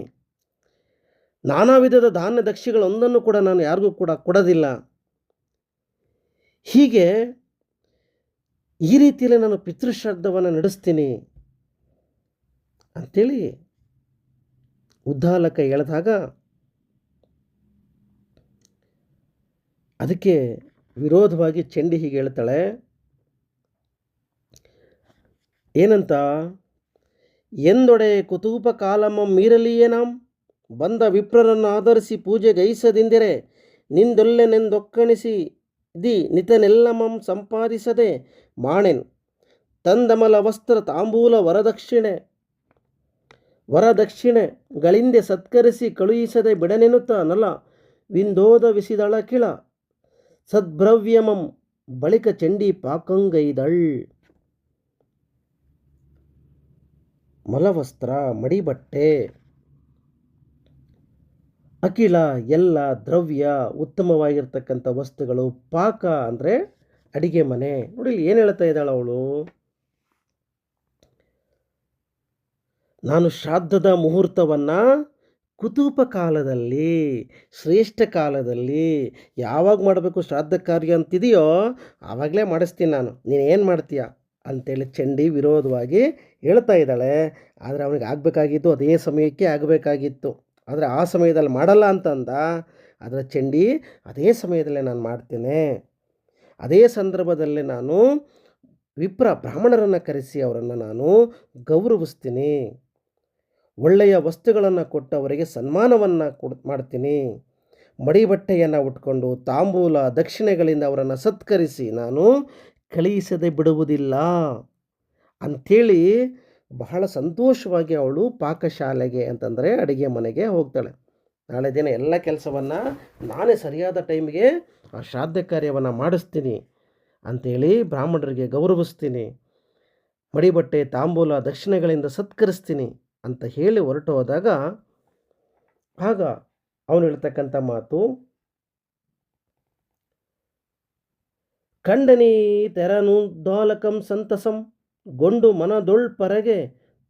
ನಾನಾ ವಿಧದ ಧಾನ್ಯ ದಕ್ಷಿಗಳೊಂದನ್ನು ಕೂಡ ನಾನು ಯಾರಿಗೂ ಕೂಡ ಕೊಡೋದಿಲ್ಲ. ಹೀಗೆ ಈ ರೀತಿಯಲ್ಲಿ ನಾನು ಪಿತೃಶ್ರಾದ್ದವನ್ನು ನಡೆಸ್ತೀನಿ ಅಂಥೇಳಿ ಉದ್ದಾಲಕ ಹೇಳಿದಾಗ ಅದಕ್ಕೆ ವಿರೋಧವಾಗಿ ಚಂಡಿ ಹೀಗೆ ಹೇಳ್ತಾಳೆ. ಏನಂತ? ಎಂದೊಡೆ ಕುತೂಪ ಕಾಲಮ ಮೀರಲಿಯೇ ನಾಂ ಬಂದ ವಿಪ್ರರನ್ನು ಆಧರಿಸಿ ಪೂಜೆ ಗೈಸದಿಂದಿರೆ ನಿಂದೊಲ್ಲೆನೆಂದೊಕ್ಕಣಿಸಿ ನಿತನೆಲ್ಲಮಂ ಸಂಪಾದಿಸದೆ ಮಾಣೆನ್ ತಂದಮಲ ವಸ್ತ್ರ ತಾಂಬೂಲ ವರದಕ್ಷಿಣೆಗಳಿಂದೆ ಸತ್ಕರಿಸಿ ಕಳುಹಿಸದೆ ಬಿಡನೆನ್ನುತ್ತ ನಲ ವಿಂದೋದ ವಿಸಿದಳ ಕಿಳ ಸದ್ಭ್ರವ್ಯಮಂ ಬಳಿಕ ಚಂಡಿ ಪಾಕಂಗೈದಳ್. ಮಲವಸ್ತ್ರ, ಮಡಿಬಟ್ಟೆ, ಅಖಿಲ ಎಲ್ಲ ದ್ರವ್ಯ, ಉತ್ತಮವಾಗಿರ್ತಕ್ಕಂಥ ವಸ್ತುಗಳು, ಪಾಕ ಅಂದರೆ ಅಡಿಗೆ ಮನೆ. ನೋಡಿ ಇಲ್ಲಿ ಏನು ಹೇಳ್ತಾ ಇದ್ದಾಳೆ ಅವಳು, ನಾನು ಶ್ರಾದ್ದದ ಮುಹೂರ್ತವನ್ನು ಕುತೂಪ ಕಾಲದಲ್ಲಿ, ಶ್ರೇಷ್ಠ ಕಾಲದಲ್ಲಿ ಯಾವಾಗ ಮಾಡಬೇಕು ಶ್ರಾದ್ದ ಕಾರ್ಯ ಅಂತಿದೆಯೋ ಆವಾಗಲೇ ಮಾಡಿಸ್ತೀನಿ ನಾನು, ನೀನೇನು ಮಾಡ್ತೀಯ ಅಂತೇಳಿ ಚಂಡಿ ವಿರೋಧವಾಗಿ ಹೇಳ್ತಾ ಇದ್ದಾಳೆ. ಆದರೆ ಅವನಿಗೆ ಆಗಬೇಕಾಗಿದ್ದು ಅದೇ ಸಮಯಕ್ಕೆ ಆಗಬೇಕಾಗಿತ್ತು. ಆದರೆ ಆ ಸಮಯದಲ್ಲಿ ಮಾಡಲ್ಲ ಅಂತಂದ. ಆದರೆ ಚಂಡಿ ಅದೇ ಸಮಯದಲ್ಲೇ ನಾನು ಮಾಡ್ತೇನೆ, ಅದೇ ಸಂದರ್ಭದಲ್ಲೇ ನಾನು ಬ್ರಾಹ್ಮಣರನ್ನು ಕರೆಸಿ ಅವರನ್ನು ನಾನು ಗೌರವಿಸ್ತೀನಿ, ಒಳ್ಳೆಯ ವಸ್ತುಗಳನ್ನು ಕೊಟ್ಟು ಅವರಿಗೆ ಸನ್ಮಾನವನ್ನು ಮಾಡ್ತೀನಿ, ಮಡಿಬಟ್ಟೆಯನ್ನು ಉಟ್ಕೊಂಡು ತಾಂಬೂಲ ದಕ್ಷಿಣೆಗಳಿಂದ ಅವರನ್ನು ಸತ್ಕರಿಸಿ ನಾನು ಕಳುಹಿಸದೆ ಬಿಡುವುದಿಲ್ಲ ಅಂಥೇಳಿ ಬಹಳ ಸಂತೋಷವಾಗಿ ಅವಳು ಪಾಕಶಾಲೆಗೆ ಅಂತಂದರೆ ಅಡುಗೆ ಮನೆಗೆ ಹೋಗ್ತಾಳೆ. ನಾಳೆ ದಿನ ಎಲ್ಲ ಕೆಲಸವನ್ನು ನಾನೇ ಸರಿಯಾದ ಟೈಮಿಗೆ ಆ ಶ್ರಾದ್ದ ಕಾರ್ಯವನ್ನು ಮಾಡಿಸ್ತೀನಿ ಅಂಥೇಳಿ ಬ್ರಾಹ್ಮಣರಿಗೆ ಗೌರವಿಸ್ತೀನಿ, ಮಡಿಬಟ್ಟೆ ತಾಂಬೂಲ ದಕ್ಷಿಣೆಗಳಿಂದ ಸತ್ಕರಿಸ್ತೀನಿ ಅಂತ ಹೇಳಿ ಹೊರಟು ಹೋದಾಗ ಆಗ ಅವನು ಹೇಳ್ತಕ್ಕಂಥ ಮಾತು, ಖಂಡನಿ ತೆರನುದ್ದಾಲಕಂ ಸಂತಸಂ ಗೊಂಡು ಮನದೊಳ್ಪರಗೆ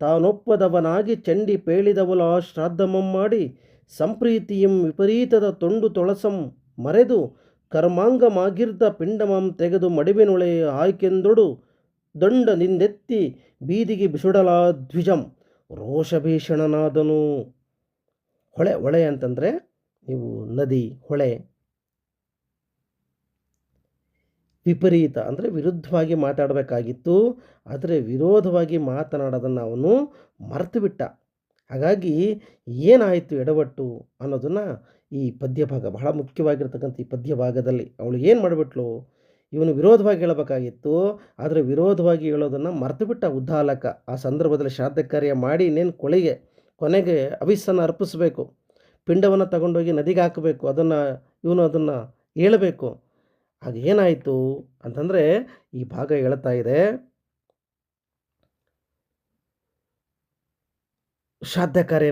ತಾನೊಪ್ಪದವನಾಗಿ ಚಂಡಿ ಪೇಳಿದವಳು ಆ ಶ್ರಾದ್ದಮಂ ಮಾಡಿ ಸಂಪ್ರೀತಿಯಂ ವಿಪರೀತದ ತೊಂಡು ತೊಳಸಂ ಮರೆದು ಕರ್ಮಾಂಗಮಾಗಿರ್ದ ಪಿಂಡಮಂ ತೆಗೆದು ಮಡಿಬಿನೊಳೆ ಆಯ್ಕೆಂದೊಡು ದಂಡದಿಂದೆತ್ತಿ ಬೀದಿಗೆ ಬಿಸುಡಲಾ ದ್ವಿಜಂ ರೋಷಭೀಷಣನಾದನು. ಹೊಳೆ, ಹೊಳೆ ಅಂತಂದರೆ ನೀವು ನದಿ, ಹೊಳೆ. ವಿಪರೀತ ಅಂದರೆ ವಿರುದ್ಧವಾಗಿ ಮಾತಾಡಬೇಕಾಗಿತ್ತು, ಆದರೆ ವಿರೋಧವಾಗಿ ಮಾತನಾಡೋದನ್ನು ಅವನು ಮರೆತು ಬಿಟ್ಟ. ಹಾಗಾಗಿ ಏನಾಯಿತು ಎಡವಟ್ಟು ಅನ್ನೋದನ್ನು ಈ ಪದ್ಯ ಭಾಗ, ಬಹಳ ಮುಖ್ಯವಾಗಿರ್ತಕ್ಕಂಥ ಈ ಪದ್ಯ ಭಾಗದಲ್ಲಿ ಅವಳು ಏನು ಮಾಡಿಬಿಟ್ಲು, ಇವನು ವಿರೋಧವಾಗಿ ಹೇಳಬೇಕಾಗಿತ್ತು, ಆದರೆ ವಿರೋಧವಾಗಿ ಹೇಳೋದನ್ನು ಮರೆತು ಬಿಟ್ಟ ಉದ್ದಾಲಕ. ಆ ಸಂದರ್ಭದಲ್ಲಿ ಶ್ರಾದ್ದ ಕಾರ್ಯ ಮಾಡಿ ಇನ್ನೇನು ಕೊನೆಗೆ ಹವಿಸ್ಸನ್ನು ಅರ್ಪಿಸಬೇಕು, ಪಿಂಡವನ್ನು ತಗೊಂಡೋಗಿ ನದಿಗೆ ಹಾಕಬೇಕು, ಇವನು ಅದನ್ನು ಹೇಳಬೇಕು. ಆಗ ಏನಾಯಿತು ಅಂತಂದರೆ ಈ ಭಾಗ ಹೇಳ್ತಾ ಇದೆ, ಶ್ರಾದ್ದ ಕಾರ್ಯ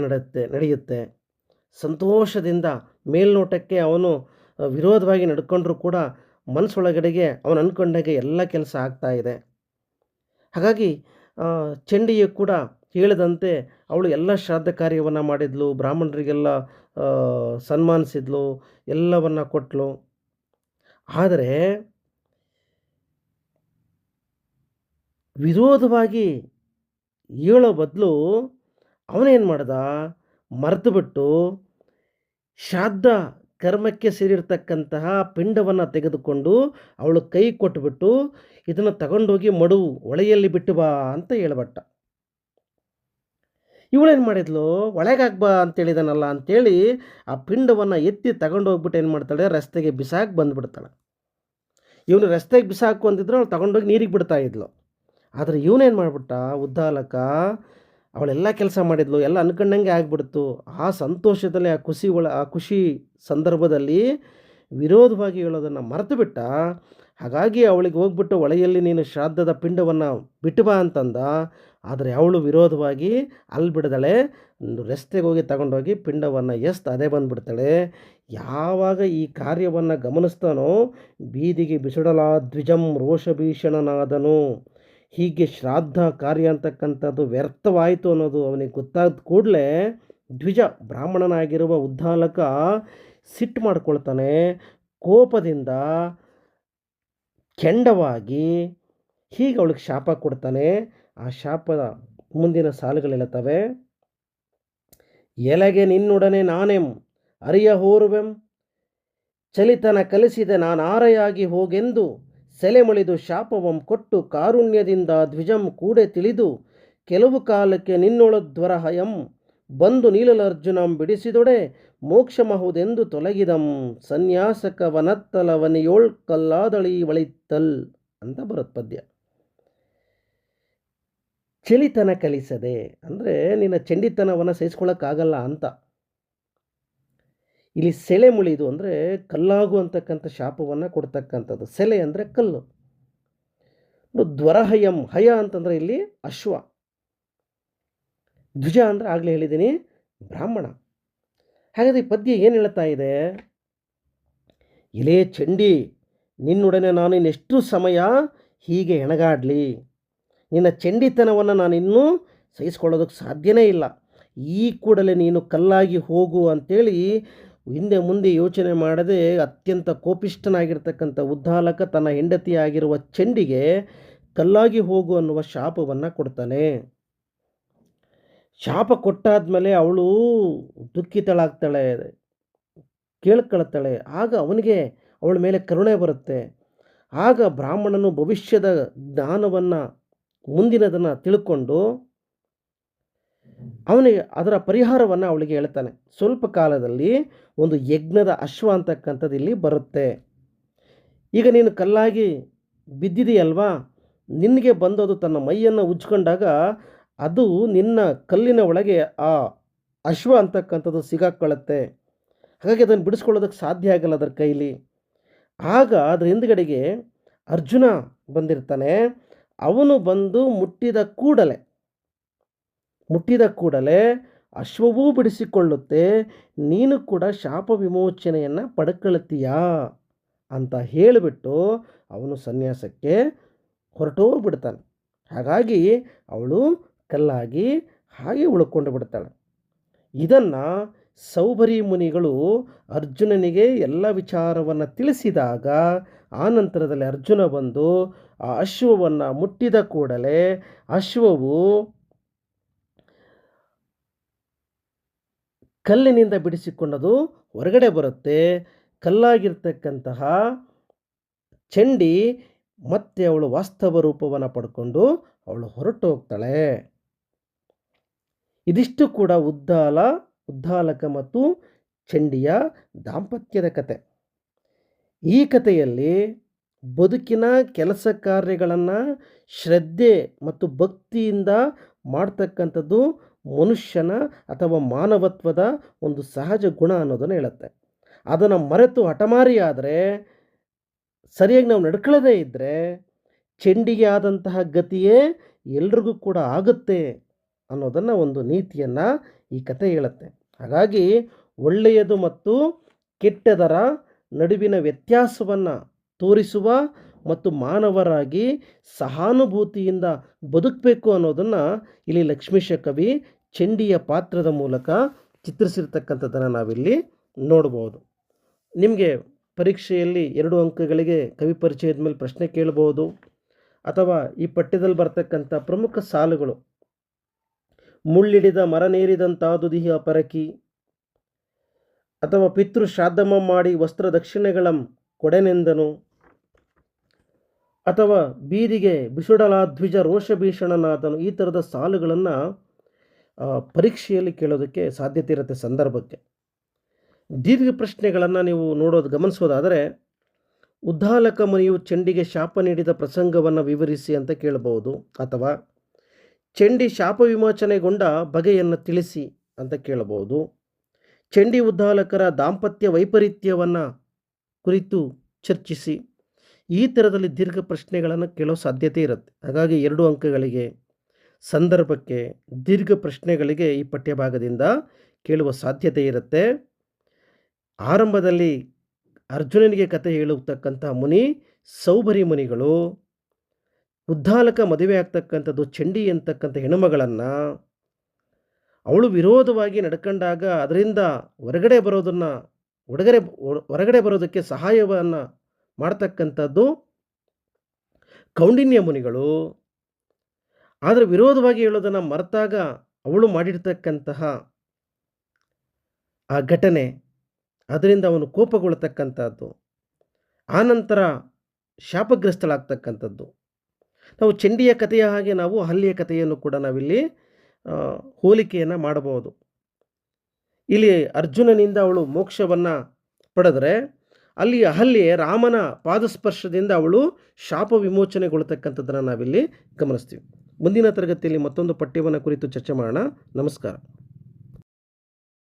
ನಡೆಯುತ್ತೆ. ಸಂತೋಷದಿಂದ ಮೇಲ್ನೋಟಕ್ಕೆ ಅವನು ವಿರೋಧವಾಗಿ ನಡ್ಕೊಂಡ್ರೂ ಕೂಡ ಮನಸ್ಸೊಳಗಡೆಗೆ ಅವನು ಅಂದ್ಕೊಂಡಾಗೆ ಎಲ್ಲ ಕೆಲಸ ಆಗ್ತಾ ಇದೆ. ಹಾಗಾಗಿ ಚಂಡಿಯು ಕೂಡ ಹೇಳಿದಂತೆ ಅವಳು ಎಲ್ಲ ಶ್ರಾದ್ದ ಕಾರ್ಯವನ್ನು ಮಾಡಿದ್ಲು, ಬ್ರಾಹ್ಮಣರಿಗೆಲ್ಲ ಸನ್ಮಾನಿಸಿದ್ಲು, ಎಲ್ಲವನ್ನು ಕೊಟ್ಟಳು. ಆದರೆ ವಿರೋಧವಾಗಿ ಹೇಳೋ ಬದಲು ಅವನೇನು ಮಾಡ್ದ, ಮರೆತುಬಿಟ್ಟು ಶ್ರಾದ್ದ ಕರ್ಮಕ್ಕೆ ಸೇರಿರ್ತಕ್ಕಂತಹ ಪಿಂಡವನ್ನು ತೆಗೆದುಕೊಂಡು ಅವಳು ಕೈ ಕೊಟ್ಟುಬಿಟ್ಟು ಇದನ್ನು ತಗೊಂಡೋಗಿ ಮಡು ಹೊಳೆಯಲ್ಲಿ ಬಿಟ್ಟು ಬಾ ಅಂತ ಹೇಳ್ಬಿಟ್ಟ. ಇವಳೇನು ಮಾಡಿದ್ಲು, ಒಳಗಾಗ್ಬಾ ಅಂತೇಳಿದಾನಲ್ಲ ಅಂಥೇಳಿ ಆ ಪಿಂಡವನ್ನು ಎತ್ತಿ ತಗೊಂಡೋಗ್ಬಿಟ್ಟು ಏನು ಮಾಡ್ತಾಳೆ, ರಸ್ತೆಗೆ ಬಿಸಾಕಿ ಬಂದುಬಿಡ್ತಾಳೆ. ಇವನು ರಸ್ತೆಗೆ ಬಿಸಾಕು ಅಂತಿದ್ರು ಅವಳು ತಗೊಂಡೋಗಿ ನೀರಿಗೆ ಬಿಡ್ತಾ ಇದ್ಲು. ಆದರೆ ಇವನೇನು ಮಾಡಿಬಿಟ್ಟ ಉದ್ದಾಲಕ, ಅವಳೆಲ್ಲ ಕೆಲಸ ಮಾಡಿದ್ಲು, ಎಲ್ಲ ಅನ್ಕೊಂಡಂಗೆ ಆಗಿಬಿಡ್ತು. ಆ ಸಂತೋಷದಲ್ಲಿ ಆ ಖುಷಿ ಸಂದರ್ಭದಲ್ಲಿ ವಿರೋಧವಾಗಿ ಹೇಳೋದನ್ನು ಮರೆತು ಬಿಟ್ಟ. ಹಾಗಾಗಿ ಅವಳಿಗೆ ಹೋಗ್ಬಿಟ್ಟು ಹೊಳೆಯಲ್ಲಿ ನೀನು ಶ್ರಾದ್ದದ ಪಿಂಡವನ್ನು ಬಿಟ್ಟು ಬಾ ಅಂತಂದ. ಆದರೆ ಅವಳು ವಿರೋಧವಾಗಿ ಅಲ್ಲಿ ಬಿಡದಳೆ, ರಸ್ತೆಗೆ ಹೋಗಿ ತಗೊಂಡೋಗಿ ಪಿಂಡವನ್ನು ಅದೇ ಬಂದುಬಿಡ್ತಾಳೆ. ಯಾವಾಗ ಈ ಕಾರ್ಯವನ್ನು ಗಮನಿಸ್ತಾನೋ ಬೀದಿಗೆ ಬಿಸುಡಲಾ ದ್ವಿಜಂ ರೋಷಭೀಷಣನಾದನು. ಹೀಗೆ ಶ್ರಾದ್ದ ಕಾರ್ಯ ಅಂತಕ್ಕಂಥದ್ದು ವ್ಯರ್ಥವಾಯಿತು ಅನ್ನೋದು ಅವನಿಗೆ ಗೊತ್ತಾದ ಕೂಡಲೇ ದ್ವಿಜ ಬ್ರಾಹ್ಮಣನಾಗಿರುವ ಉದ್ದಾಲಕ ಸಿಟ್ಟು ಮಾಡ್ಕೊಳ್ತಾನೆ. ಕೋಪದಿಂದ ಕೆಂಡವಾಗಿ ಹೀಗೆ ಅವಳಿಗೆ ಶಾಪ ಕೊಡ್ತಾನೆ. ಆ ಶಾಪದ ಮುಂದಿನ ಸಾಲುಗಳೆಲ್ಲತವೆ. ಎಲೆಗೆ ನಿನ್ನೊಡನೆ ನಾನೆಂ ಅರಿಯ ಹೋರುವೆಂ, ಚಲಿತನ ಕಲಿಸಿದೆ ನಾನಾರೆಯಾಗಿ ಹೋಗೆಂದು ಸೆಲೆಮೊಳಿದು ಶಾಪವಂ ಕೊಟ್ಟು ಕಾರುಣ್ಯದಿಂದ ದ್ವಿಜಂ ಕೂಡೆ ತಿಳಿದು ಕೆಲವು ಕಾಲಕ್ಕೆ ನಿನ್ನೊಳದ್ವರ ಹಯಂ ಬಂದು ನೀಲಲರ್ಜುನಂ ಬಿಡಿಸಿದೊಡೆ ಮೋಕ್ಷಮಹುದೆಂದು ತೊಲಗಿದಂ ಸನ್ಯಾಸಕ ವನತ್ತಲವನಿಯೋಳ್ ಕಲ್ಲಾದಳಿ ಒಳಿತ್ತಲ್ ಅಂತ ಬರುತ್ತೆ ಪದ್ಯ. ಚಲಿತನ ಕಲಿಸದೆ ಅಂದರೆ ನಿನ್ನ ಚಂಡಿತನವನ್ನು ಸಹಿಸ್ಕೊಳ್ಳೋಕ್ಕಾಗಲ್ಲ ಅಂತ. ಇಲ್ಲಿ ಸೆಲೆ ಮುಳಿದು ಅಂದರೆ ಕಲ್ಲಾಗು ಅಂತಕ್ಕಂಥ ಶಾಪವನ್ನು ಕೊಡ್ತಕ್ಕಂಥದ್ದು. ಸೆಲೆ ಅಂದರೆ ಕಲ್ಲು. ದ್ವರಹಯಂ, ಹಯ ಅಂತಂದರೆ ಇಲ್ಲಿ ಅಶ್ವ, ದ್ವಿಜ ಅಂದರೆ ಆಗಲೇ ಹೇಳಿದ್ದೀನಿ ಬ್ರಾಹ್ಮಣ. ಹಾಗಾದರೆ ಈ ಪದ್ಯ ಏನು ಹೇಳ್ತಾ ಇದೆ, ಇಲೇ ಚಂಡಿ ನಿನ್ನೊಡನೆ ನಾನು ಇನ್ನೆಷ್ಟು ಸಮಯ ಹೀಗೆ ಹೆಣಗಾಡಲಿ, ನಿನ್ನ ಚಂಡಿತನವನ್ನು ನಾನಿನ್ನೂ ಸಹಿಸ್ಕೊಳ್ಳೋದಕ್ಕೆ ಸಾಧ್ಯನೇ ಇಲ್ಲ, ಈ ಕೂಡಲೇ ನೀನು ಕಲ್ಲಾಗಿ ಹೋಗು ಅಂತೇಳಿ ಹಿಂದೆ ಮುಂದೆ ಯೋಚನೆ ಮಾಡದೆ ಅತ್ಯಂತ ಕೋಪಿಷ್ಠನಾಗಿರ್ತಕ್ಕಂಥ ಉದ್ದಾಲಕ ತನ್ನ ಹೆಂಡತಿಯಾಗಿರುವ ಚಂಡಿಗೆ ಕಲ್ಲಾಗಿ ಹೋಗು ಅನ್ನುವ ಶಾಪವನ್ನು ಕೊಡ್ತಾನೆ. ಶಾಪ ಕೊಟ್ಟಾದ್ಮೇಲೆ ಅವಳು ದುಃಖಿತಳಾಗ್ತಾಳೆ, ಕೇಳ್ಕೊಳ್ತಾಳೆ. ಆಗ ಅವನಿಗೆ ಅವಳ ಮೇಲೆ ಕರುಣೆ ಬರುತ್ತೆ. ಆಗ ಬ್ರಾಹ್ಮಣನು ಭವಿಷ್ಯದ ಜ್ಞಾನವನ್ನು ಮುಂದಿನದನ್ನು ತಿಳ್ಕೊಂಡು ಅವನಿಗೆ ಅದರ ಪರಿಹಾರವನ್ನು ಅವಳಿಗೆ ಹೇಳ್ತಾನೆ. ಸ್ವಲ್ಪ ಕಾಲದಲ್ಲಿ ಒಂದು ಯಜ್ಞದ ಅಶ್ವ ಅಂತಕ್ಕಂಥದ್ದು ಇಲ್ಲಿ ಬರುತ್ತೆ. ಈಗ ನೀನು ಕಲ್ಲಾಗಿ ಬಿದ್ದಿದೆಯಲ್ವಾ, ನಿನಗೆ ಬಂದದು ತನ್ನ ಮೈಯನ್ನು ಉಜ್ಕೊಂಡಾಗ ಅದು ನಿನ್ನ ಕಲ್ಲಿನ ಒಳಗೆ ಆ ಅಶ್ವ ಅಂತಕ್ಕಂಥದ್ದು ಸಿಗಾಕೊಳ್ಳುತ್ತೆ. ಹಾಗಾಗಿ ಅದನ್ನು ಬಿಡಿಸ್ಕೊಳ್ಳೋದಕ್ಕೆ ಸಾಧ್ಯ ಆಗಲ್ಲ ಅದರ ಕೈಲಿ. ಆಗ ಅದರ ಹಿಂದುಗಡೆಗೆ ಅರ್ಜುನ ಬಂದಿರ್ತಾನೆ. ಅವನು ಬಂದು ಮುಟ್ಟಿದ ಕೂಡಲೇ ಅಶ್ವವೂ ಬಿಡಿಸಿಕೊಳ್ಳುತ್ತೆ, ನೀನು ಕೂಡ ಶಾಪ ವಿಮೋಚನೆಯನ್ನು ಪಡ್ಕೊಳ್ತೀಯಾ ಅಂತ ಹೇಳಿಬಿಟ್ಟು ಅವನು ಸನ್ಯಾಸಕ್ಕೆ ಹೊರಟೋಗ್ಬಿಡ್ತಾನೆ. ಹಾಗಾಗಿ ಅವಳು ಕಲ್ಲಾಗಿ ಹಾಗೆ ಉಳ್ಕೊಂಡು ಬಿಡ್ತಾಳೆ. ಇದನ್ನು ಸೌಭರಿ ಮುನಿಗಳು ಅರ್ಜುನನಿಗೆ ಎಲ್ಲ ವಿಚಾರವನ್ನು ತಿಳಿಸಿದಾಗ ಆ ನಂತರದಲ್ಲಿ ಅರ್ಜುನ ಬಂದು ಆ ಅಶ್ವವನ್ನು ಮುಟ್ಟಿದ ಕೂಡಲೇ ಅಶ್ವವು ಕಲ್ಲಿನಿಂದ ಬಿಡಿಸಿಕೊಂಡದು ಹೊರಗಡೆ ಬರುತ್ತೆ. ಕಲ್ಲಾಗಿರ್ತಕ್ಕಂತಹ ಚಂಡಿ ಮತ್ತೆ ಅವಳು ವಾಸ್ತವ ರೂಪವನ್ನು ಪಡ್ಕೊಂಡು ಅವಳು ಹೊರಟು ಹೋಗ್ತಾಳೆ. ಇದಿಷ್ಟು ಕೂಡ ಉದ್ದಾಲಕ ಮತ್ತು ಚಂಡಿಯ ದಾಂಪತ್ಯದ ಕತೆ. ಈ ಕಥೆಯಲ್ಲಿ ಬದುಕಿನ ಕೆಲಸ ಕಾರ್ಯಗಳನ್ನು ಶ್ರದ್ಧೆ ಮತ್ತು ಭಕ್ತಿಯಿಂದ ಮಾಡ್ತಕ್ಕಂಥದ್ದು ಮನುಷ್ಯನ ಅಥವಾ ಮಾನವತ್ವದ ಒಂದು ಸಹಜ ಗುಣ ಅನ್ನೋದನ್ನು ಹೇಳುತ್ತೆ. ಅದನ್ನು ಮರೆತು ಹಠಮಾರಿಯಾದರೆ, ಸರಿಯಾಗಿ ನಾವು ನಡ್ಕೊಳ್ಳದೇ ಇದ್ದರೆ ಚಂಡಿಗೆ ಆದಂತಹ ಗತಿಯೇ ಎಲ್ರಿಗೂ ಕೂಡ ಆಗುತ್ತೆ ಅನ್ನೋದನ್ನು ಒಂದು ನೀತಿಯನ್ನು ಈ ಕಥೆ ಹೇಳುತ್ತೆ. ಹಾಗಾಗಿ ಒಳ್ಳೆಯದು ಮತ್ತು ಕೆಟ್ಟದರ ನಡುವಿನ ವ್ಯತ್ಯಾಸವನ್ನು ತೋರಿಸುವ ಮತ್ತು ಮಾನವರಾಗಿ ಸಹಾನುಭೂತಿಯಿಂದ ಬದುಕಬೇಕು ಅನ್ನೋದನ್ನು ಇಲ್ಲಿ ಲಕ್ಷ್ಮೀಶ ಕವಿ ಚಂಡಿಯ ಪಾತ್ರದ ಮೂಲಕ ಚಿತ್ರಿಸಿರ್ತಕ್ಕಂಥದ್ದನ್ನು ನಾವಿಲ್ಲಿ ನೋಡ್ಬೋದು. ನಿಮಗೆ ಪರೀಕ್ಷೆಯಲ್ಲಿ 2 ಅಂಕಗಳಿಗೆ ಕವಿ ಪರಿಚಯದ ಮೇಲೆ ಪ್ರಶ್ನೆ ಕೇಳ್ಬೋದು, ಅಥವಾ ಈ ಪಠ್ಯದಲ್ಲಿ ಬರ್ತಕ್ಕಂಥ ಪ್ರಮುಖ ಸಾಲುಗಳು, ಮುಳ್ಳಿಡಿದ ಮರನೇರಿದಂತಾದುದಿಹ ಪರಕಿ, ಅಥವಾ ಪಿತೃ ಶ್ರಾದ್ದಮ ಮಾಡಿ ವಸ್ತ್ರ ದಕ್ಷಿಣೆಗಳಂ ಕೊಡೆನೆಂದನು, ಅಥವಾ ಬೀದಿಗೆ ಬಿಸುಡಲಾದ್ವಿಜ ರೋಷಭೀಷಣನಾದನು. ಈ ಥರದ ಸಾಲುಗಳನ್ನು ಪರೀಕ್ಷೆಯಲ್ಲಿ ಕೇಳೋದಕ್ಕೆ ಸಾಧ್ಯತೆ ಇರುತ್ತೆ ಸಂದರ್ಭಕ್ಕೆ. ದೀರ್ಘ ಪ್ರಶ್ನೆಗಳನ್ನು ನೀವು ಗಮನಿಸೋದಾದರೆ, ಉದ್ದಾಲಕ ಮುನಿಯು ಚಂಡಿಗೆ ಶಾಪ ನೀಡಿದ ಪ್ರಸಂಗವನ್ನು ವಿವರಿಸಿ ಅಂತ ಕೇಳಬಹುದು, ಅಥವಾ ಚಂಡಿ ಶಾಪ ವಿಮೋಚನೆಗೊಂಡ ಬಗೆಯನ್ನು ತಿಳಿಸಿ ಅಂತ ಕೇಳಬಹುದು. ಚಂಡಿ ಉದ್ದಾಲಕರ ದಾಂಪತ್ಯ ವೈಪರೀತ್ಯವನ್ನು ಕುರಿತು ಚರ್ಚಿಸಿ. ಈ ಥರದಲ್ಲಿ ದೀರ್ಘ ಪ್ರಶ್ನೆಗಳನ್ನು ಕೇಳೋ ಸಾಧ್ಯತೆ ಇರುತ್ತೆ. ಹಾಗಾಗಿ 2 ಅಂಕಗಳಿಗೆ, ಸಂದರ್ಭಕ್ಕೆ, ದೀರ್ಘ ಪ್ರಶ್ನೆಗಳಿಗೆ ಈ ಪಠ್ಯಭಾಗದಿಂದ ಕೇಳುವ ಸಾಧ್ಯತೆ ಇರುತ್ತೆ. ಆರಂಭದಲ್ಲಿ ಅರ್ಜುನನಿಗೆ ಕಥೆ ಹೇಳುತ್ತಕ್ಕಂಥ ಮುನಿ ಸೌಭರಿ ಮುನಿಗಳು, ಉದ್ದಾಲಕ ಮದುವೆ ಆಗ್ತಕ್ಕಂಥದ್ದು ಚಂಡಿ ಅಂತಕ್ಕಂಥ ಹೆಣ್ಣುಮಗಳನ್ನು ಅವಳು ವಿರೋಧವಾಗಿ ನಡ್ಕೊಂಡಾಗ ಅದರಿಂದ ಹೊರಗಡೆ ಬರೋದಕ್ಕೆ ಸಹಾಯವನ್ನು ಮಾಡ್ತಕ್ಕಂಥದ್ದು ಕೌಂಡಿನ್ಯ ಮುನಿಗಳು. ಆದರೆ ವಿರೋಧವಾಗಿ ಹೇಳೋದನ್ನು ಮರೆತಾಗ ಅವಳು ಮಾಡಿರ್ತಕ್ಕಂತಹ ಆ ಘಟನೆ, ಅದರಿಂದ ಅವನು ಕೋಪಗೊಳ್ತಕ್ಕಂಥದ್ದು, ಆನಂತರ ಶಾಪಗ್ರಸ್ತಳಾಗ್ತಕ್ಕಂಥದ್ದು. ನಾವು ಚಂಡಿಯ ಕಥೆಯ ಹಾಗೆ ನಾವು ಅಹಲ್ಯೆಯ ಕಥೆಯನ್ನು ಕೂಡ ನಾವಿಲ್ಲಿ ಹೋಲಿಕೆಯನ್ನು ಮಾಡಬಹುದು. ಇಲ್ಲಿ ಅರ್ಜುನನಿಂದ ಅವಳು ಮೋಕ್ಷವನ್ನು ಪಡೆದರೆ, ಅಲ್ಲಿ ಅಹಲ್ಯೆ ರಾಮನ ಪಾದಸ್ಪರ್ಶದಿಂದ ಅವಳು ಶಾಪ ವಿಮೋಚನೆಗೊಳ್ತಕ್ಕಂಥದ್ದನ್ನು ನಾವಿಲ್ಲಿ ಗಮನಿಸ್ತೀವಿ. ಮುಂದಿನ ತರಗತಿಯಲ್ಲಿ ಮತ್ತೊಂದು ಪಠ್ಯವನ್ನು ಕುರಿತು ಚರ್ಚೆ ಮಾಡೋಣ. ನಮಸ್ಕಾರ.